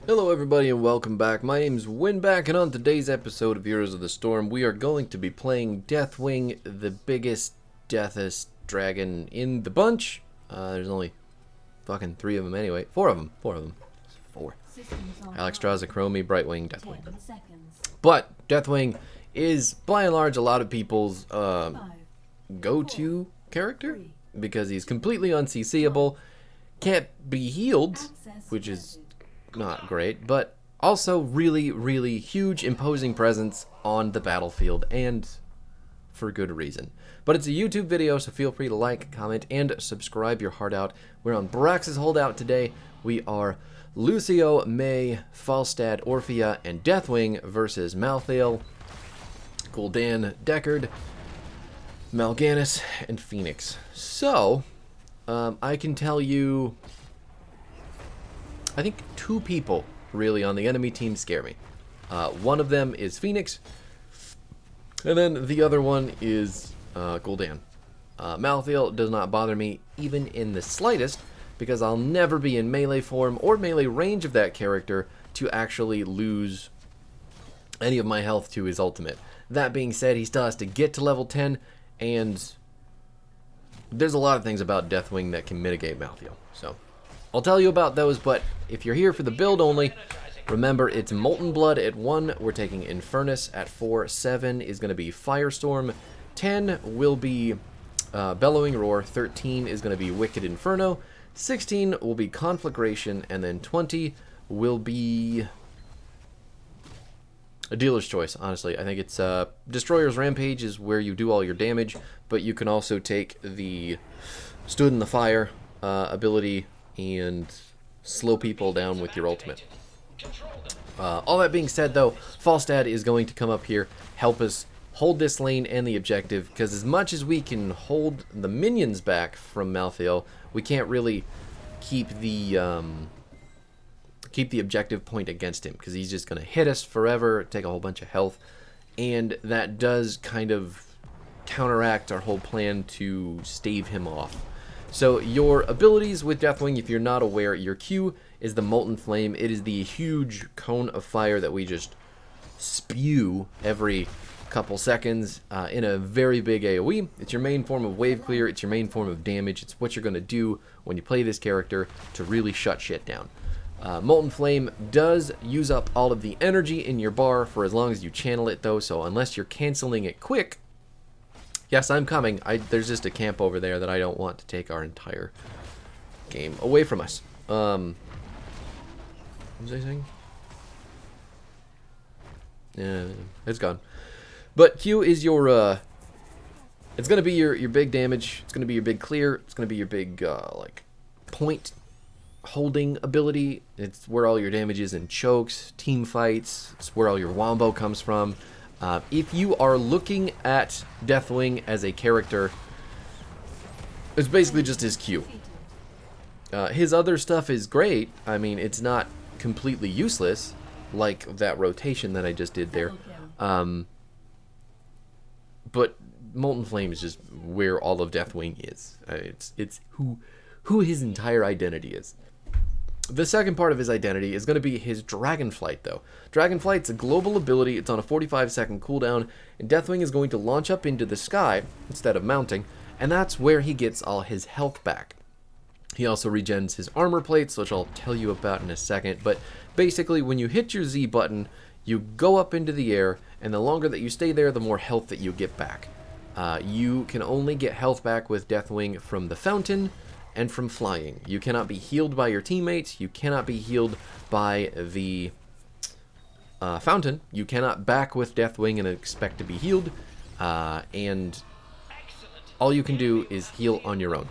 Hello everybody and welcome back. My name's Winback, and on today's episode of Heroes of the Storm, we are going to be playing Deathwing, the biggest, deathest dragon in the bunch. There's only fucking 3 of them anyway. 4 of them. 4 of them. 4. Alexstrasza, Chromie, Brightwing, Deathwing. But Deathwing is, by and large, a lot of people's go-to character because he's completely unCC'able, can't be healed, which is not great, but also really huge imposing presence on the battlefield, and for good reason. But it's a YouTube video, so feel free to like, comment, and subscribe your heart out. We're on Brax's Holdout today. We are Lucio, May, Falstad, Orphea, and Deathwing versus Malthael, Gul'dan, Deckard, Mal'Ganis, and Phoenix. So I can tell you, I think 2 people really on the enemy team scare me. One of them is Phoenix, and then the other one is Gul'dan. Malthael does not bother me even in the slightest because I'll never be in melee form or melee range of that character to actually lose any of my health to his ultimate. That being said, he still has to get to level 10, and there's a lot of things about Deathwing that can mitigate Malthael. So I'll tell you about those, but if you're here for the build only, remember it's Molten Blood at 1, we're taking Infernus at 4, 7 is going to be Firestorm, 10 will be Bellowing Roar, 13 is going to be Wicked Inferno, 16 will be Conflagration, and then 20 will be a dealer's choice, honestly. I think it's Destroyer's Rampage is where you do all your damage, but you can also take the Stood in the Fire ability and slow people down with your ultimate. All that being said, though, Falstad is going to come up here, help us hold this lane and the objective, because as much as we can hold the minions back from Malthael, we can't really keep the objective point against him, because he's just going to hit us forever, take a whole bunch of health, and that does kind of counteract our whole plan to stave him off. So your abilities with Deathwing, if you're not aware, your Q is the Molten Flame. It is the huge cone of fire that we just spew every couple seconds in a very big AoE. It's your main form of wave clear. It's your main form of damage. It's what you're going to do when you play this character to really shut shit down. Molten Flame does use up all of the energy in your bar for as long as you channel it, though, so unless you're canceling it quick. Yes, I'm coming. There's just a camp over there that I don't want to take our entire game away from us. What was I saying? Yeah, it's gone. But Q is your, it's going to be your big damage. It's going to be your big clear. It's going to be your big, like, point holding ability. It's where all your damage is in chokes, team fights. It's where all your wombo comes from. If you are looking at Deathwing as a character, it's basically just his Q. His other stuff is great. I mean, it's not completely useless, like that rotation that I just did there. But Molten Flame is just where all of Deathwing is. It's who his entire identity is. The second part of his identity is going to be his Dragonflight, though. Dragonflight's a global ability. It's on a 45-second cooldown, and Deathwing is going to launch up into the sky instead of mounting, and that's where he gets all his health back. He also regens his armor plates, which I'll tell you about in a second, but basically when you hit your Z button, you go up into the air, and the longer that you stay there, the more health that you get back. You can only get health back with Deathwing from the fountain and from flying. You cannot be healed by your teammates. You cannot be healed by the fountain. You cannot back with Deathwing and expect to be healed. And all you can do is heal on your own,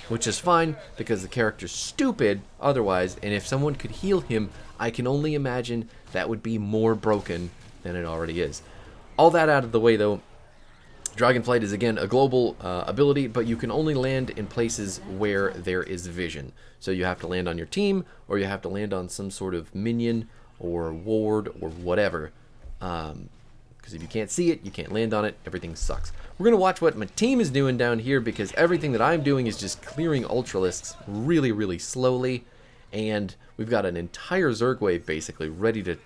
which is fine because the character's stupid otherwise, and if someone could heal him, I can only imagine that would be more broken than it already is. All that out of the way, though, Dragonflight is, again, a global ability, but you can only land in places where there is vision. So you have to land on your team, or you have to land on some sort of minion or ward or whatever. Because if you can't see it, you can't land on it, everything sucks. We're going to watch what my team is doing down here, because everything that I'm doing is just clearing Ultralisks really slowly. And we've got an entire Zerg wave basically ready to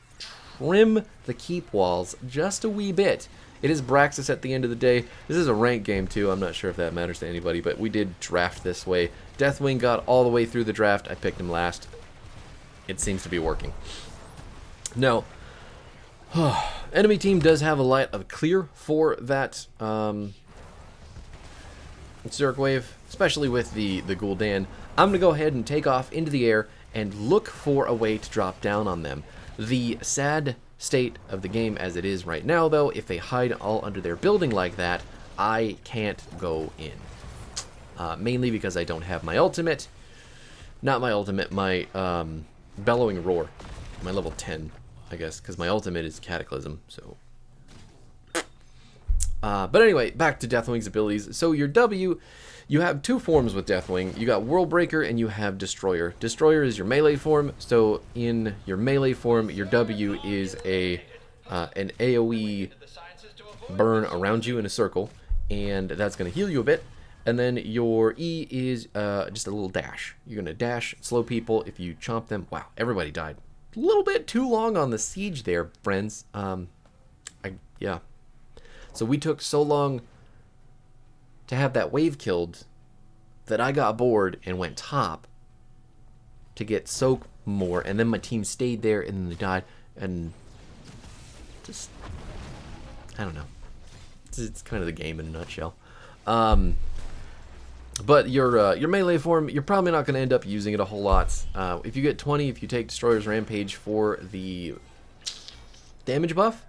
trim the keep walls just a wee bit. It is Braxis at the end of the day. This is a ranked game too. I'm not sure if that matters to anybody, but we did draft this way. Deathwing got all the way through the draft. I picked him last. It seems to be working. Now, enemy team does have a light of clear for that Zerg wave, especially with the Gul'dan. I'm going to go ahead and take off into the air and look for a way to drop down on them. The sad state of the game as it is right now, though, if they hide all under their building like that, I can't go in. Mainly because I don't have my ultimate. Not my ultimate, my Bellowing Roar. My level 10, I guess, because my ultimate is Cataclysm, so... but anyway, back to Deathwing's abilities. So your W, you have two forms with Deathwing. You got Worldbreaker and you have Destroyer. Destroyer is your melee form, so in your melee form, your W is an AoE burn around you in a circle, and that's going to heal you a bit. And then your E is just a little dash. You're going to dash, slow people. If you chomp them, wow, everybody died. A little bit too long on the siege there, friends. Yeah. So we took so long to have that wave killed that I got bored and went top to get soak more, and then my team stayed there and then they died, and just, I don't know. It's kind of the game in a nutshell. But your melee form, you're probably not going to end up using it a whole lot. If you get 20, if you take Destroyer's Rampage for the damage buff,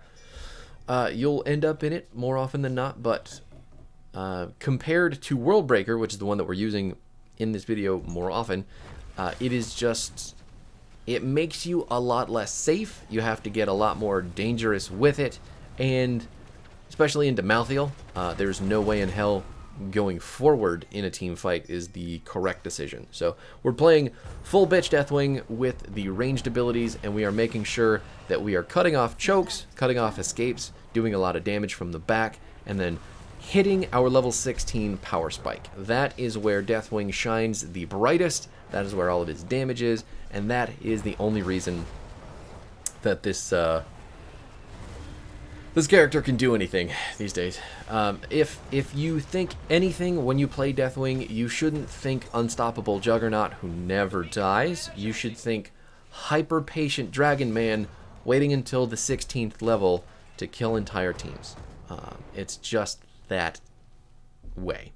you'll end up in it more often than not. But compared to Worldbreaker, which is the one that we're using in this video more often, it is just, it makes you a lot less safe. You have to get a lot more dangerous with it, and especially into Malthael, there's no way in hell going forward in a team fight is the correct decision. So we're playing full bitch Deathwing with the ranged abilities, and we are making sure that we are cutting off chokes, cutting off escapes, doing a lot of damage from the back, and then hitting our level 16 power spike. That is where Deathwing shines the brightest. That is where all of his damage is, and that is the only reason that this character can do anything these days. If you think anything when you play Deathwing, you shouldn't think Unstoppable Juggernaut who never dies. You should think hyper patient Dragon Man waiting until the 16th level to kill entire teams. It's just that way.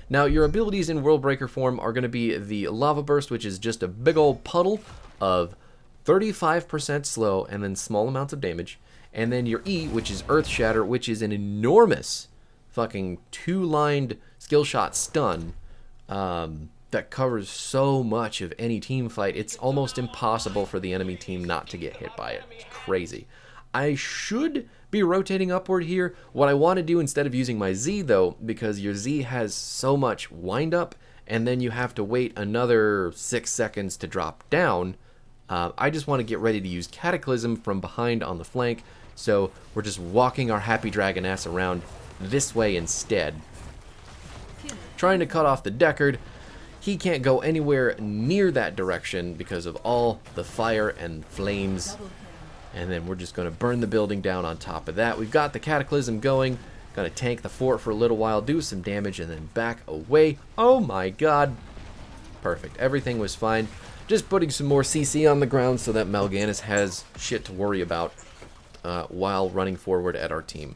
Now, your abilities in Worldbreaker form are going to be the Lava Burst, which is just a big old puddle of 35% slow and then small amounts of damage. And then your E, which is Earth Shatter, which is an enormous fucking two-lined skill shot stun that covers so much of any team fight. It's almost impossible for the enemy team not to get hit by it. It's crazy. I should be rotating upward here. What I want to do instead of using my Z, though, because your Z has so much wind-up, and then you have to wait another 6 seconds to drop down, I just want to get ready to use Cataclysm from behind on the flank. So we're just walking our happy dragon ass around this way instead. Trying to cut off the Deckard. He can't go anywhere near that direction because of all the fire and flames. And then we're just going to burn the building down on top of that. We've got the Cataclysm going. Going to tank the fort for a little while, do some damage, and then back away. Oh my god. Perfect. Everything was fine. Just putting some more CC on the ground so that Mal'Ganis has shit to worry about while running forward at our team.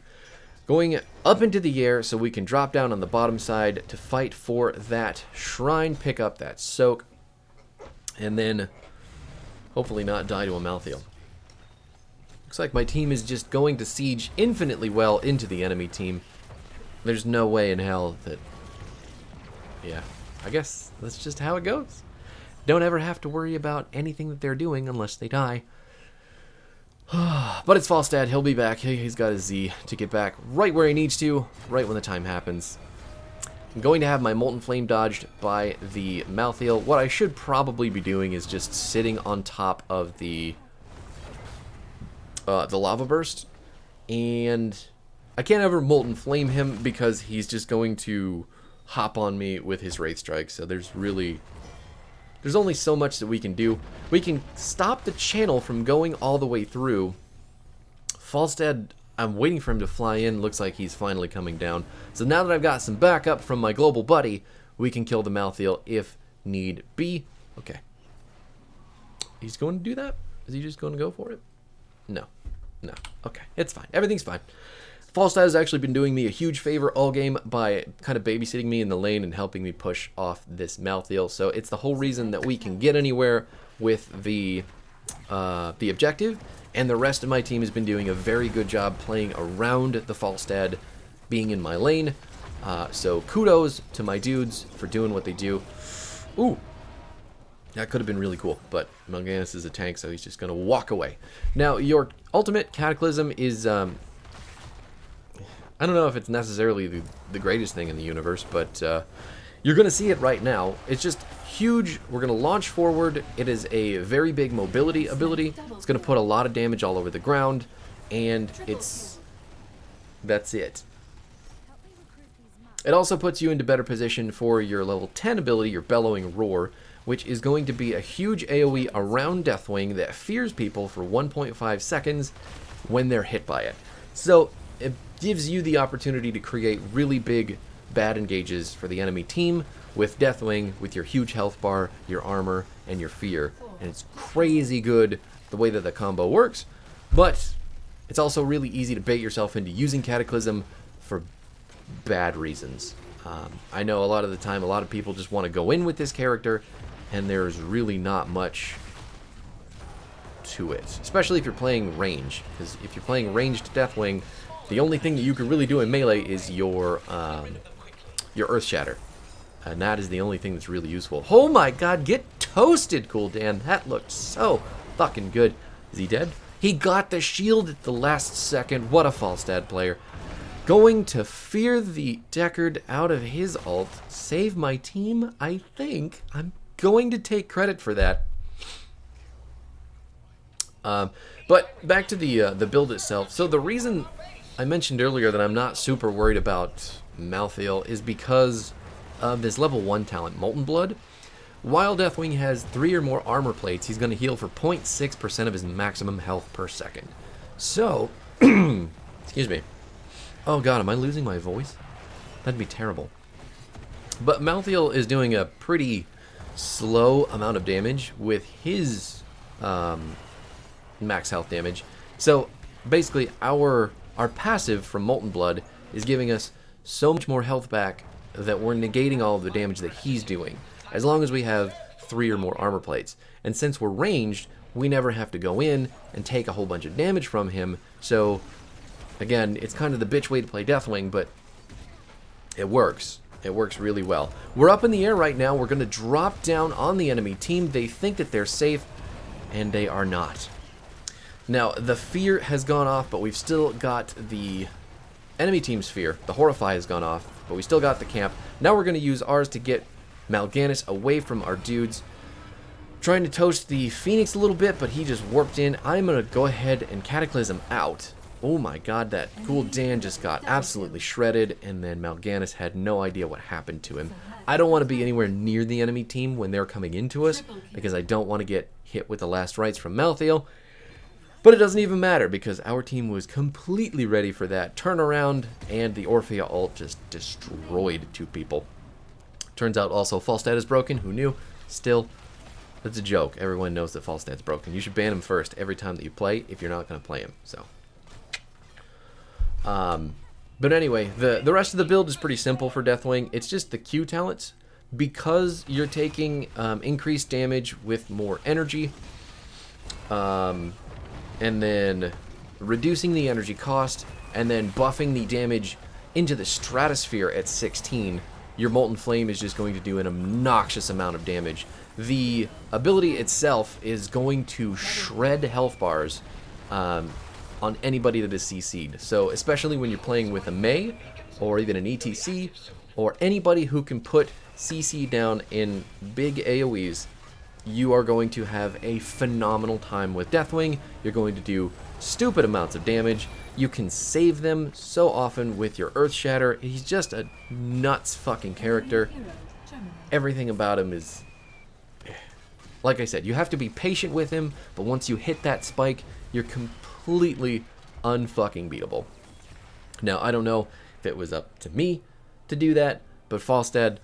Going up into the air so we can drop down on the bottom side to fight for that shrine, pick up that soak, and then hopefully not die to a Malthael. Looks like my team is just going to siege infinitely well into the enemy team. There's no way in hell that... Yeah, I guess that's just how it goes. Don't ever have to worry about anything that they're doing unless they die. But it's Falstad. He'll be back. He's got his Z to get back right where he needs to, right when the time happens. I'm going to have my Molten Flame dodged by the Malthael. What I should probably be doing is just sitting on top of the Lava Burst. And I can't ever Molten Flame him because he's just going to hop on me with his Wraith Strike. So there's really there's only so much that we can do. We can stop the channel from going all the way through. Falstad, I'm waiting for him to fly in. Looks like he's finally coming down. So now that I've got some backup from my global buddy, we can kill the Malthael if need be. Okay. He's going to do that? Is he just going to go for it? No. No. Okay. It's fine. Everything's fine. Falstad has actually been doing me a huge favor all game by kind of babysitting me in the lane and helping me push off this Malthael. So it's the whole reason that we can get anywhere with the objective. And the rest of my team has been doing a very good job playing around the Falstad being in my lane. So kudos to my dudes for doing what they do. Ooh. That could have been really cool, but Mal'Ganis is a tank, so he's just going to walk away. Now, your ultimate Cataclysm is, I don't know if it's necessarily the greatest thing in the universe, but you're going to see it right now. It's just huge. We're going to launch forward. It is a very big mobility ability. It's going to put a lot of damage all over the ground, and that's it. It also puts you into better position for your level 10 ability, your Bellowing Roar, which is going to be a huge AoE around Deathwing that fears people for 1.5 seconds when they're hit by it. So it gives you the opportunity to create really big bad engages for the enemy team with Deathwing, with your huge health bar, your armor, and your fear. And it's crazy good the way that the combo works, but it's also really easy to bait yourself into using Cataclysm for bad reasons. I know a lot of the time a lot of people just want to go in with this character, and there's really not much to it, especially if you're playing range, because if you're playing ranged Deathwing, the only thing that you can really do in melee is your Earth Shatter, and that is the only thing that's really useful. Oh my god, get toasted, Cool Dan. That looked so fucking good. Is he dead? He got the shield at the last second. What a Falstad player. Going to fear the Deckard out of his ult. Save my team, I think. I'm going to take credit for that. But back to the build itself. So the reason I mentioned earlier that I'm not super worried about Malthael is because of this level 1 talent, Molten Blood. While Deathwing has 3 or more armor plates, he's going to heal for 0.6% of his maximum health per second. So, excuse me. Oh god, am I losing my voice? That'd be terrible. But Malthael is doing a pretty slow amount of damage with his max health damage. So basically our passive from Molten Blood is giving us so much more health back that we're negating all of the damage that he's doing, as long as we have 3 or more armor plates. And since we're ranged, we never have to go in and take a whole bunch of damage from him. So again, it's kind of the bitch way to play Deathwing, but it works. It works really well. We're up in the air right now. We're going to drop down on the enemy team. They think that they're safe, and they are not. Now, the fear has gone off, but we've still got the enemy team's fear. The Horrify has gone off, but we still got the camp. Now we're going to use ours to get Mal'Ganis away from our dudes. Trying to toast the Phoenix a little bit, but he just warped in. I'm going to go ahead and Cataclysm out. Oh my god, that Cool Dan just got absolutely shredded, and then Mal'Ganis had no idea what happened to him. I don't want to be anywhere near the enemy team when they're coming into us, because I don't want to get hit with the last rites from Malthael. But it doesn't even matter, because our team was completely ready for that turnaround, and the Orphea ult just destroyed 2 people. Turns out also Falstad is broken. Who knew? Still, that's a joke. Everyone knows that Falstad's broken. You should ban him first every time that you play if you're not going to play him. So, but anyway, the rest of the build is pretty simple for Deathwing. It's just the Q talents. Because you're taking increased damage with more energy, and then reducing the energy cost, and then buffing the damage into the stratosphere at 16, your Molten Flame is just going to do an obnoxious amount of damage. The ability itself is going to shred health bars on anybody that is CC'd. So especially when you're playing with a Mei, or even an ETC, or anybody who can put CC down in big AoEs, you are going to have a phenomenal time with Deathwing. You're going to do stupid amounts of damage. You can save them so often with your Earth Shatter. He's just a nuts fucking character. Everything about him is Like I said, you have to be patient with him, but once you hit that spike, you're completely unfucking beatable. Now, I don't know if it was up to me to do that, but Falstad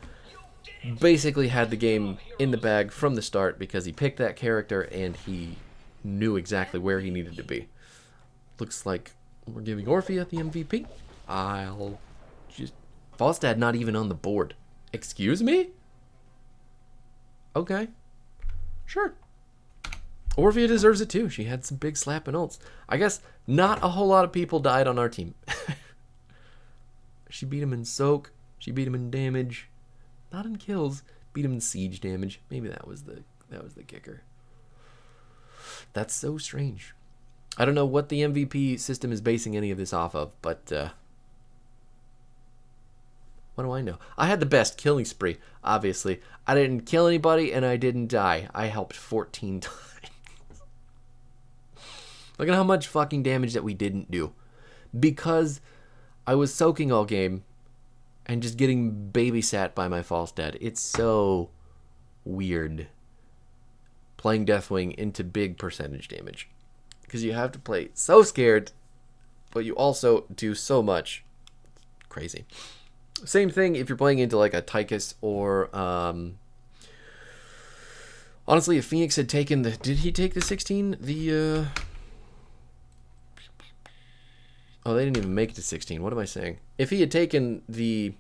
basically had the game in the bag from the start because he picked that character and he knew exactly where he needed to be. Looks like we're giving Orphea the MVP. I'll just... Falstad not even on the board. Excuse me? Okay. Sure. Orphea deserves it too. She had some big slapping ults. I guess not a whole lot of people died on our team. She beat him in soak. She beat him in damage. Not in kills. Beat him in siege damage. Maybe that was the kicker. That's so strange. I don't know what the MVP system is basing any of this off of, but what do I know? I had the best killing spree, obviously. I didn't kill anybody and I didn't die. I helped 14 times. Look at how much fucking damage that we didn't do. Because I was soaking all game and just getting babysat by my Falstad. It's so weird playing Deathwing into big percentage damage. Because you have to play so scared, but you also do so much. Crazy. Same thing if you're playing into like a Tychus or... honestly, if Phoenix had taken the... Did he take the 16? The... Oh, they didn't even make it to 16. What am I saying? If he had taken the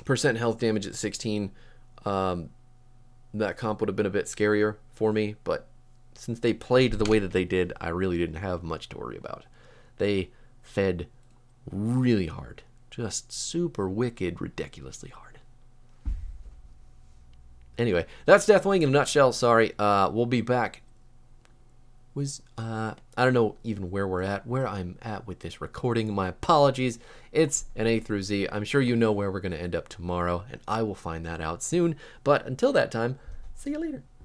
percent health damage at 16, that comp would have been a bit scarier for me. But since they played the way that they did, I really didn't have much to worry about. They fed really hard. Just super wicked, ridiculously hard. Anyway, that's Deathwing in a nutshell. Sorry. We'll be back. I don't know even where I'm at with this recording. My apologies. It's an A through Z. I'm sure you know where we're going to end up tomorrow, and I will find that out soon. But until that time, see you later.